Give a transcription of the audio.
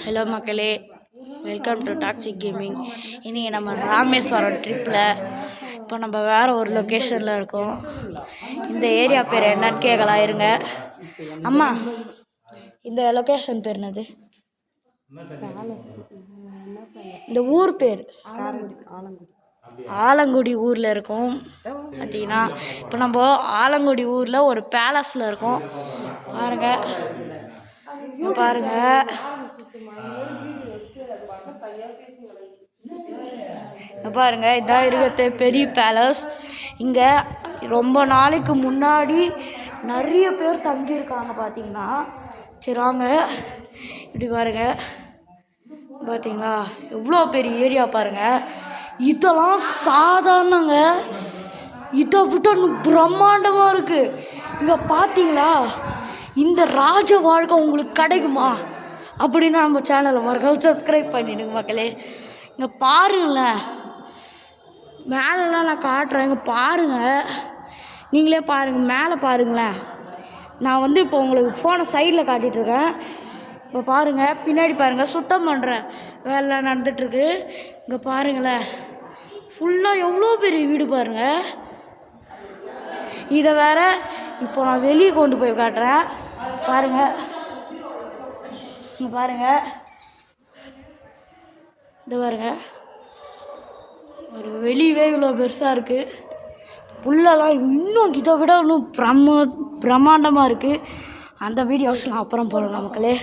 Hello மக்களே, welcome to toxic gaming. இன்றைக்கி நம்ம ராமேஸ்வரம் ட்ரிப்பில் இப்போ நம்ம வேறு ஒரு லொக்கேஷனில் இருக்கோம். இந்த ஏரியா பேர் என்னன்னு கேட்கலாம் இருங்க. அம்மா, இந்த லொக்கேஷன் பேர் என்னது? இந்த ஊர் பேர் ஆலங்குடி ஊரில் இருக்கோம். பார்த்தீங்கன்னா இப்போ நம்ம ஆலங்குடி ஊரில் ஒரு பேலஸில் இருக்கோம். பாருங்க பாருங்க, இதான் இருக்கிறது பெரிய பேலஸ். இங்கே ரொம்ப நாளைக்கு முன்னாடி நிறைய பேர் தங்கியிருக்காங்க. பார்த்தீங்கன்னா சரி வாங்க, இப்படி பாருங்க. பார்த்தீங்களா எவ்வளோ பெரிய ஏரியா பாருங்க. இதெல்லாம் சாதாரணங்க, இதை விட பிரம்மாண்டமாக இருக்குது. இங்கே பார்த்தீங்களா, இந்த ராஜ வாழ்க்கை உங்களுக்கு கிடைக்குமா அப்படின்னா நம்ம சேனலை மறக்காம சப்ஸ்கிரைப் பண்ணிடுங்க மக்களே. இங்கே பாருங்களேன், மேலெலாம் நான் காட்டுறேன். இங்கே பாருங்கள், நீங்களே பாருங்கள், மேலே பாருங்களேன். நான் இப்போ உங்களுக்கு ஃபோனை சைடில் காட்டிகிட்ருக்கேன். இப்போ பாருங்கள், பின்னாடி பாருங்கள், சுத்தம் பண்ணுற வேலை நடந்துகிட்ருக்கு. இங்கே பாருங்களேன், ஃபுல்லாக எவ்வளோ பெரிய வீடு பாருங்கள். இதை வேறு இப்போ நான் வெளியே கொண்டு போய் காட்டுறேன். பாருங்கள், இங்கே பாருங்கள், இந்த பாருங்கள், ஒரு வெளியவே இவ்வளோ பெருசாக இருக்குது. புல்லெல்லாம் இன்னும் இதை விட இன்னும் பிரம்மாண்டமாக இருக்குது. அந்த வீடியோஸ் நான் அப்புறம் போடலாம் மக்களே.